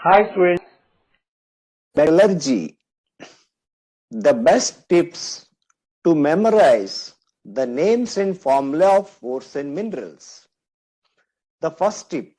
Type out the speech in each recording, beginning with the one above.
Hi students. Metallurgy. The best tips to memorize the names and formula of ores and minerals. The first tip.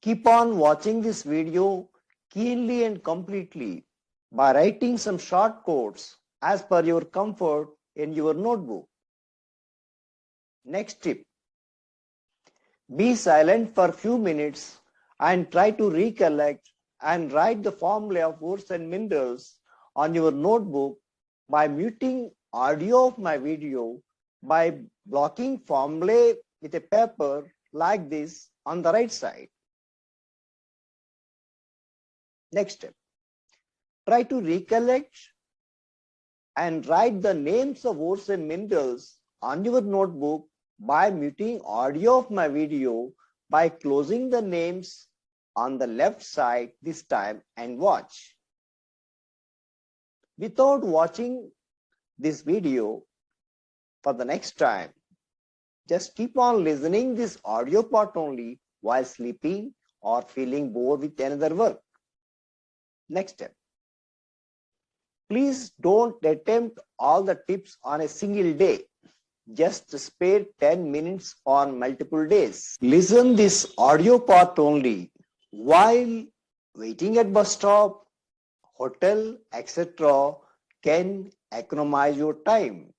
Keep on watching this video keenly and completely by writing some short codes as per your comfort in your notebook. Next tip. Be silent for a few minutes and try to recollect and write the formula of ores and minerals on your notebook by muting audio of my video, by blocking formulae with a paper like this on the right side. Next step. Try to recollect and write the names of ores and minerals on your notebook by muting audio of my video, by closing the names on the left side this time and watch. Without watching this video for the next time, just keep on listening this audio part only while sleeping or feeling bored with another work. Next step. Please don't attempt all the tips on a single day. Just spare 10 minutes on multiple days. Listen this audio part only while waiting at bus stop, hotel, etc. can economize your time.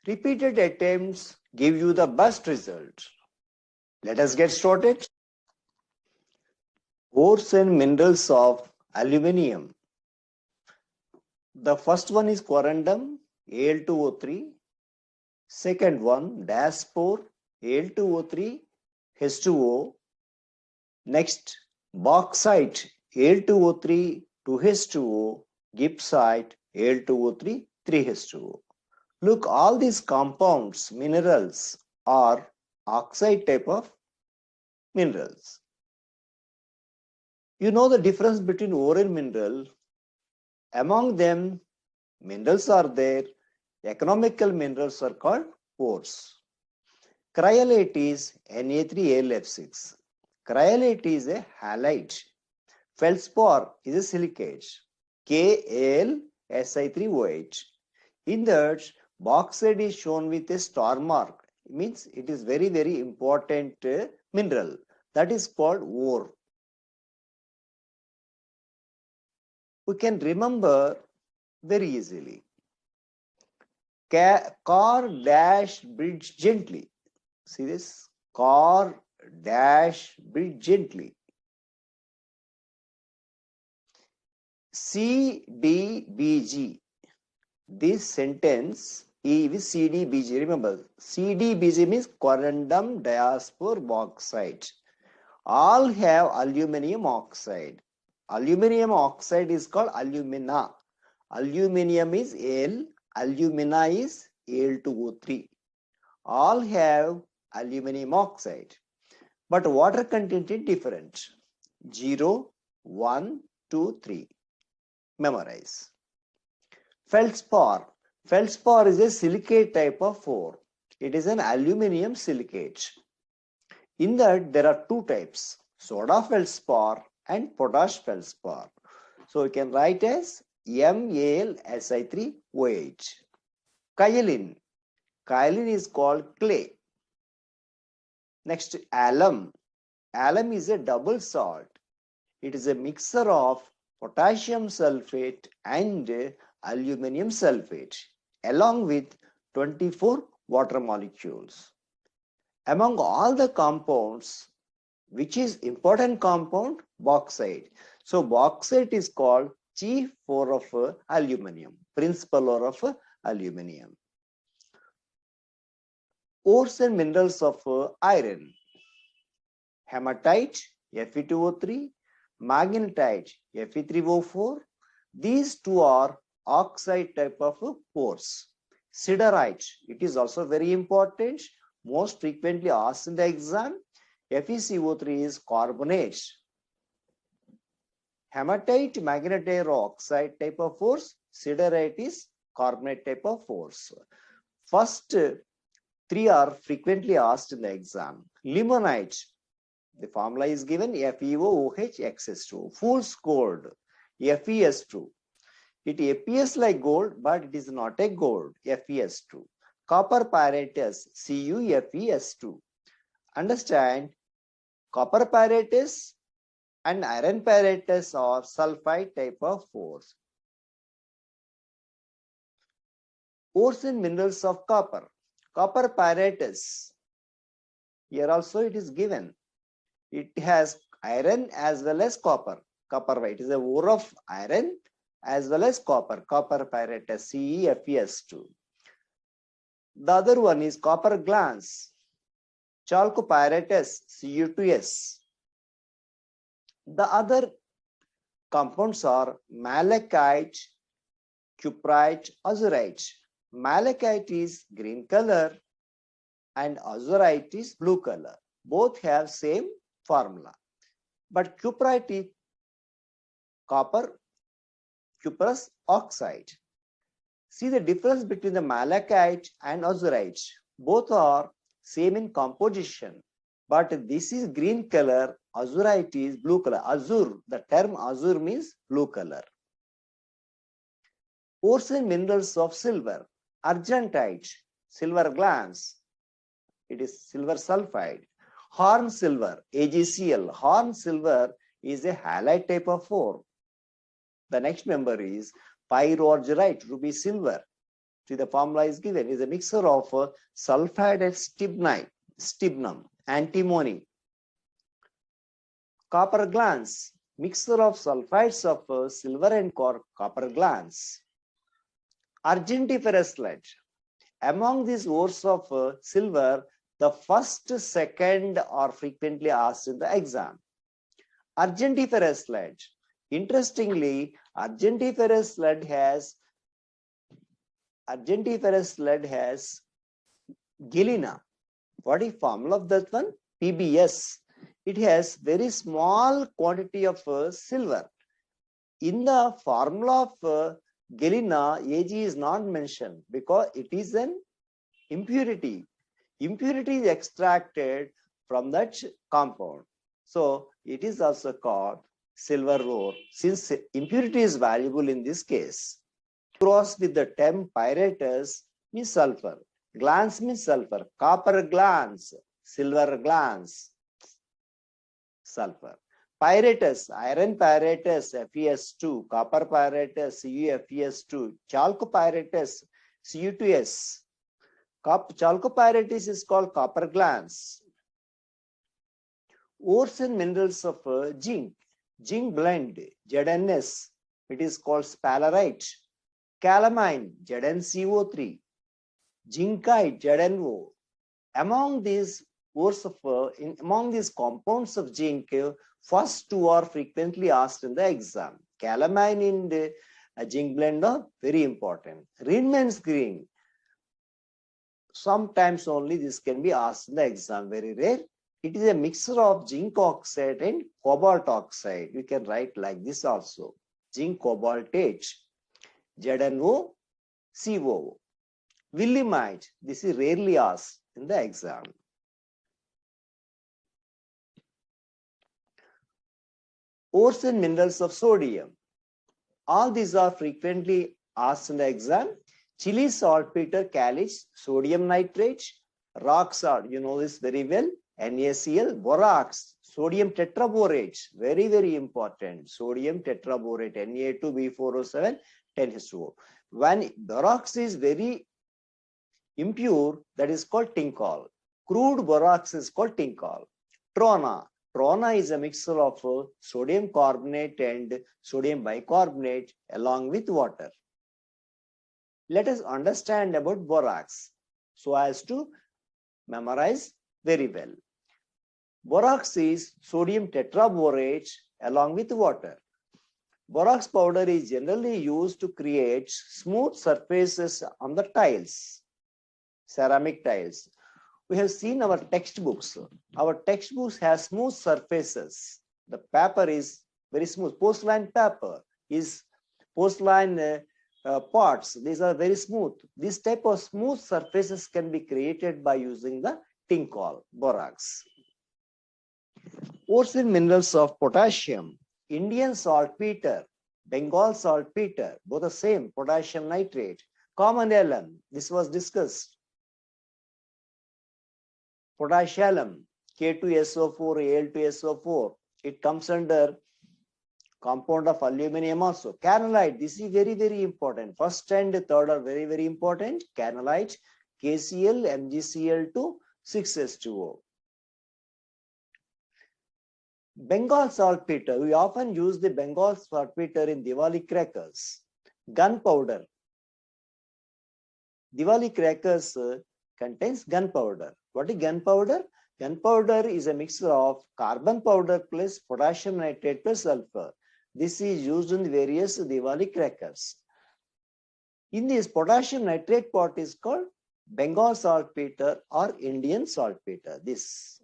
Repeated attempts give you the best result. Let us get started. Ores and minerals of aluminium. The first one is corundum, Al2O3. Second one, diaspore, Al2O3, H2O. Next, bauxite, Al2O3, 2H2O, gibbsite, Al2O3, 3H2O. Look, all these compounds, minerals, are oxide type of minerals. You know the difference between ore and mineral. Among them, minerals are there. Economical minerals are called ores. Cryolite is Na3Al(F6). Cryolite is a halide. Feldspar is a silicate, KAlSi3O8. In that, bauxite is shown with a star mark. It means it is very, very important mineral. That is called ore. We can remember very easily. Car dash bridge gently. See this? Car dash bridge gently. CDBG. This sentence is with CDBG. Remember, CDBG means corundum, diaspore, bauxite. All have aluminium oxide. Aluminium oxide is called alumina. Aluminium is Al. Alumina is Al2O3. All have aluminium oxide, but water content is different. 0, 1, 2, 3. Memorize. Feldspar. Feldspar is a silicate type of ore. It is an aluminium silicate. In that, there are two types, soda feldspar and potash feldspar. So you can write as MAlSi3O8. Kaolin. Kaolin is called clay. Next, alum. Alum is a double salt. It is a mixture of potassium sulfate and aluminium sulfate along with 24 water molecules. Among all the compounds, which is important compound? Bauxite. So bauxite is called chief ore of aluminium, principal ore of aluminium. Ores and minerals of iron. Hematite, Fe2O3, magnetite, Fe3O4. These two are oxide type of ores. Siderite, it is also very important, most frequently asked in the exam. FeCO3 is carbonate. Hematite, magnetite, oxide type of ores. Siderite is carbonate type of ores. First three are frequently asked in the exam. Limonite, The formula is given FeOOH XS2. Fool's gold, FeS2. It appears like gold, but it is not a gold, FeS2. Copper pyrites, CuFeS2. Understand, copper pyrites and iron pyrites are sulfide type of ores. Ores and minerals of copper. Copper pyrites. Here also it is given. It has iron as well as copper. Copper, it is a ore of iron as well as copper. Copper pyrites, CeFeS2. The other one is copper glans. Chalcopyrites, Cu2S. The other compounds are malachite, cuprite, azurite. Malachite is green color and azurite is blue color. Both have same formula. But cuprite is copper cuprous oxide. See the difference between the malachite and azurite. Both are same in composition, but this is green color, azurite is blue color. Azure, the term azure means blue color. Ores and minerals of silver. Argentite, silver glans, it is silver sulfide. Horn silver, AgCl. Horn silver is a halide type of ore. The next member is pyrrhorgerite, ruby silver. See, the formula is given, is a mixture of sulfide and stibnum, antimony. Copper glans, mixture of sulfides of silver and copper glans. Argentiferous lead. Among these ores of silver, the first, second are frequently asked in the exam. Argentiferous lead. Interestingly, argentiferous lead has galena. What is formula of that one? PbS. It has very small quantity of silver. In the formula of galena, Ag is not mentioned because it is an impurity. Impurity is extracted from that compound. So it is also called silver ore, since impurity is valuable in this case. Cross with the term pyrites means sulfur. Glans means sulfur. Copper glans, silver glans, sulfur. Pyrites, iron pyrites, Fes2, copper pyrites, CuFes2, chalcopyrites, Cu2S. Chalcopyrites is called copper glans. Ores and minerals of zinc. Zinc blend, ZnS, it is called sphalerite. Calamine, ZnCO3. Zincite, ZnO. Among these ores of, among these compounds of zinc, first two are frequently asked in the exam. Calamine in the zinc blend are very important. Rieman's green, sometimes only this can be asked in the exam, very rare. It is a mixture of zinc oxide and cobalt oxide. You can write like this also. Zinc cobaltate, ZnO, COO. Willemite, this is rarely asked in the exam. Ores and minerals of sodium. All these are frequently asked in the exam. Chili saltpeter caliche, sodium nitrate, rock salt, you know this very well, NaCl, borax, sodium tetraborate, very, very important. Sodium tetraborate, Na2B4O7, 10H2O. When borax is very impure, that is called tincol. Crude borax is called tincol. Trona. Trona is a mixture of sodium carbonate and sodium bicarbonate along with water. Let us understand about borax so as to memorize very well. Borax is sodium tetraborate along with water. Borax powder is generally used to create smooth surfaces on the tiles, ceramic tiles. We have seen our textbooks. Our textbooks have smooth surfaces. The paper is very smooth. Porcelain paper is porcelain pots. These are very smooth. This type of smooth surfaces can be created by using the tincol, borax. Ores and minerals of potassium, Indian saltpeter, Bengal saltpeter, both the same, potassium nitrate, common alum, this was discussed. Potassium, K2SO4, Al2SO4, it comes under compound of aluminum also. Carnallite, this is very, very important. First and third are very, very important. Carnallite, KCl, MgCl2, 6H2O. Bengal saltpeter, we often use the Bengal saltpeter in Diwali crackers. Gunpowder. Diwali crackers contains gunpowder. What is gunpowder? Gunpowder is a mixture of carbon powder plus potassium nitrate plus sulfur. This is used in various Diwali crackers. In this, potassium nitrate part is called Bengal saltpeter or Indian saltpeter. This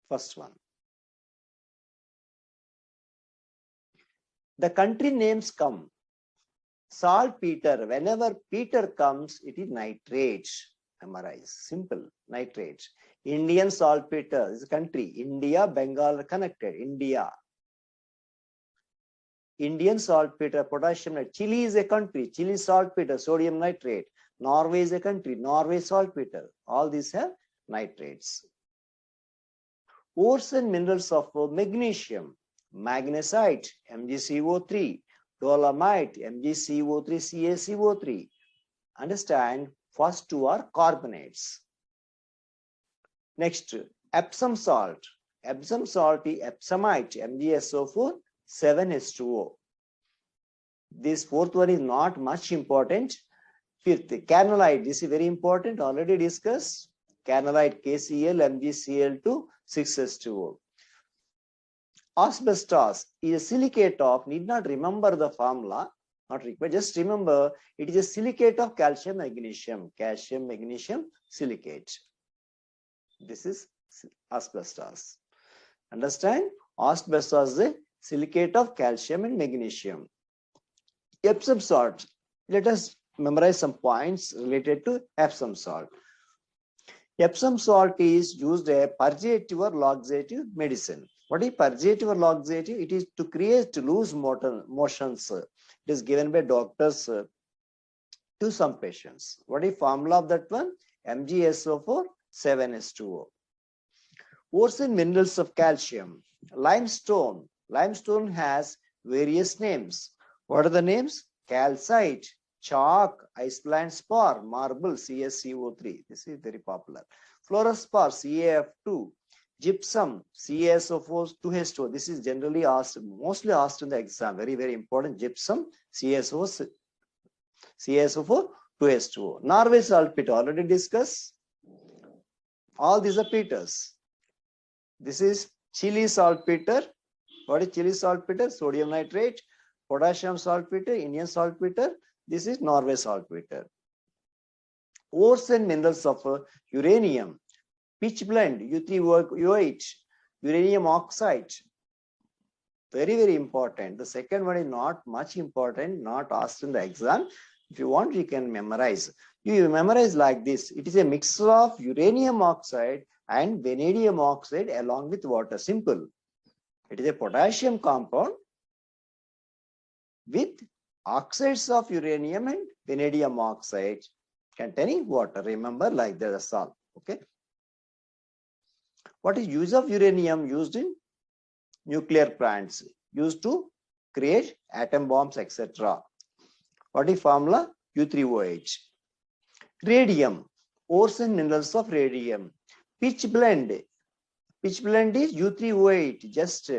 first one. The country names come. Saltpeter, whenever Peter comes, it is nitrate. Memorize. Simple. Nitrate. Indian saltpeter is a country. India, Bengal are connected. India. Indian saltpeter, potassium nitrate. Chile is a country. Chile saltpeter, sodium nitrate. Norway is a country. Norway saltpeter. All these have nitrates. Ores and minerals of magnesium. Magnesite, MgCO3. Dolomite, MgCO3, CaCO3. Understand? First two are carbonates. Next, Epsom salt. Epsom salt is epsomite, MgSO4, 7H2O. This fourth one is not much important. Fifth, carnallite. This is very important. Already discussed. Carnallite, KCl, MgCl2, 6H2O. Asbestos is a silicate of, need not remember the formula, not required, just remember it is a silicate of calcium magnesium silicate. This is asbestos. Understand? Asbestos is a silicate of calcium and magnesium. Epsom salt. Let us memorize some points related to Epsom salt. Epsom salt is used as a purgative or laxative medicine. What is purgative or laxative? It is to create loose motions. It is given by doctors to some patients. What is formula of that one? MgSO4, 7H2O. Ores and minerals of calcium. Limestone. Limestone has various names. What are the names? Calcite, chalk, iceland spar, marble, CsCO3. This is very popular. Fluorspar, CaF2. Gypsum, CaSO4, 2H2O. This is generally asked, mostly asked in the exam. Very, very important. Gypsum, CaSO4, 2H2O. Norway saltpeter, already discussed. All these are peters. This is Chile saltpeter. What is Chile saltpeter? Sodium nitrate. Potassium saltpeter, Indian saltpeter. This is Norway saltpeter. Ores and minerals of uranium. Pitch blend, U3O8, uranium oxide. Very, very important. The second one is not much important, not asked in the exam. If you want, you can memorize. You memorize like this. It is a mixture of uranium oxide and vanadium oxide along with water. Simple. It is a potassium compound with oxides of uranium and vanadium oxide containing water. Remember, like that, that's all. Okay. What is use of uranium? Used in nuclear plants, used to create atom bombs, etc. What is formula? U3O8. Radium, ores and minerals of radium. Pitch blend. Pitch blend is U3O8, just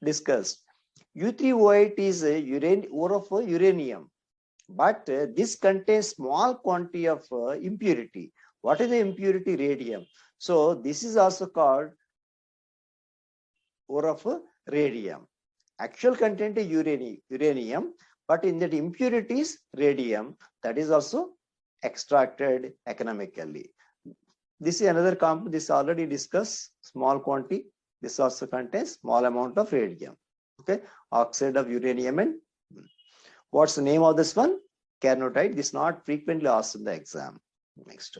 discussed. U3O8 is a ore of uranium, but this contains small quantity of impurity. What is the impurity? Radium. So this is also called ore of radium. Actual content is uranium, but in that impurity is radium. That is also extracted economically. This is another compound. This already discussed. Small quantity. This also contains small amount of radium. Okay, oxide of uranium. And what's the name of this one? Carnotite. This is not frequently asked in the exam. Next.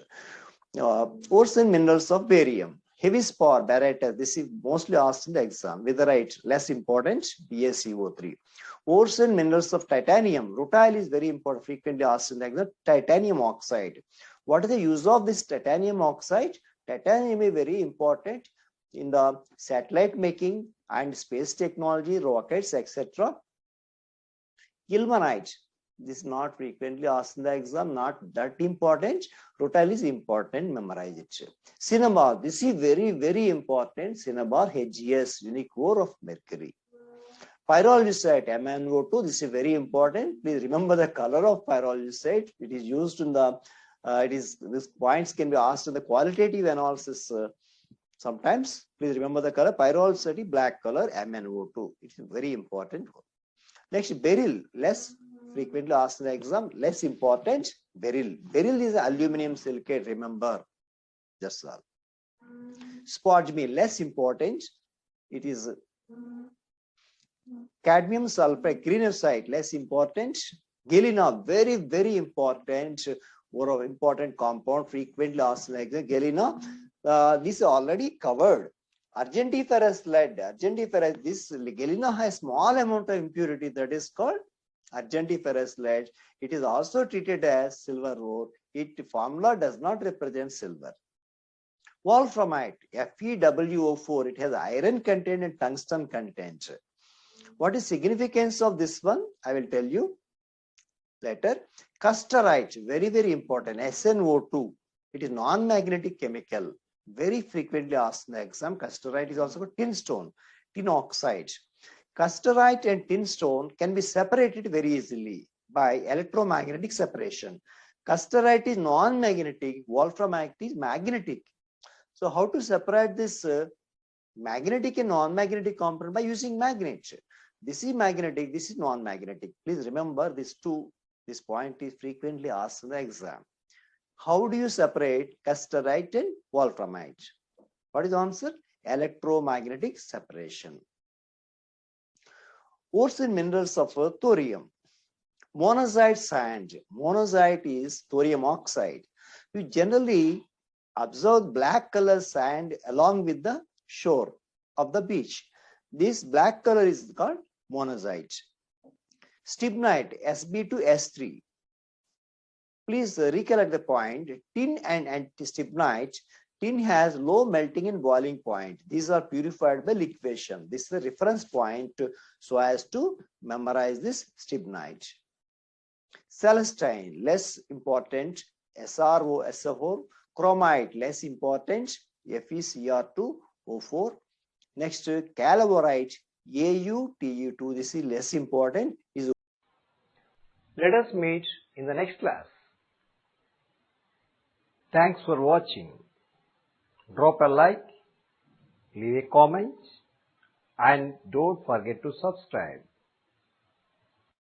Ores and minerals of barium. Heavy spar, barytes, this is mostly asked in the exam. Witherite, less important, BaCO3. Ores and minerals of titanium. Rutile is very important, frequently asked in the exam. Titanium oxide. What is the use of this titanium oxide? Titanium is very important in the satellite making and space technology, rockets, etc. Ilmenite. This is not frequently asked in the exam, not that important. Rutile is important, memorize it. Cinnabar, this is very, very important. Cinnabar, HGS, unique ore of Mercury. Pyrolusite, MnO2, this is very important. Please remember the color of pyrolusite. It is used in the, these points can be asked in the qualitative analysis sometimes. Please remember the color. Pyrolusite, black color, MnO2. It is very important. Next, beryl, less frequently asked in the exam, less important, beryl. Beryl is aluminum silicate, remember. That's all. Spodumene, less important. It is cadmium sulfide, greenocyte, less important. Galena, very, very important, one of important compound, frequently asked in the exam. Galena, this is already covered. Argentiferous lead, argentiferous, this galena has small amount of impurity that is called argentiferous lead. It is also treated as silver ore. Its formula does not represent silver. Wolframite, FeWO4, it has iron content and tungsten content. What is significance of this one? I will tell you later. Casterite, very, very important. SnO2, it is non-magnetic chemical. Very frequently asked in the exam. Casterite is also called tin stone, tin oxide. Casterite and tin stone can be separated very easily by electromagnetic separation. Casterite is non-magnetic, wolframite is magnetic. So how to separate this magnetic and non-magnetic component? By using magnet. This is magnetic, this is non-magnetic. Please remember this point is frequently asked in the exam. How do you separate casterite and wolframite? What is the answer? Electromagnetic separation. Ores and minerals of thorium. Monazite sand. Monazite is thorium oxide. You generally observe black color sand along with the shore of the beach. This black color is called monazite. Stibnite, Sb2S3. Please recollect the point. Tin and stibnite. Tin has low melting and boiling point. These are purified by liquefaction. This is the reference point so as to memorize this stibnite. Celestine, less important. SRO, SO4. Chromite, less important. FeCr2O4. Next, calaverite, AuTu2. This is less important. Let us meet in the next class. Thanks for watching. Drop a like, leave a comment, and don't forget to subscribe.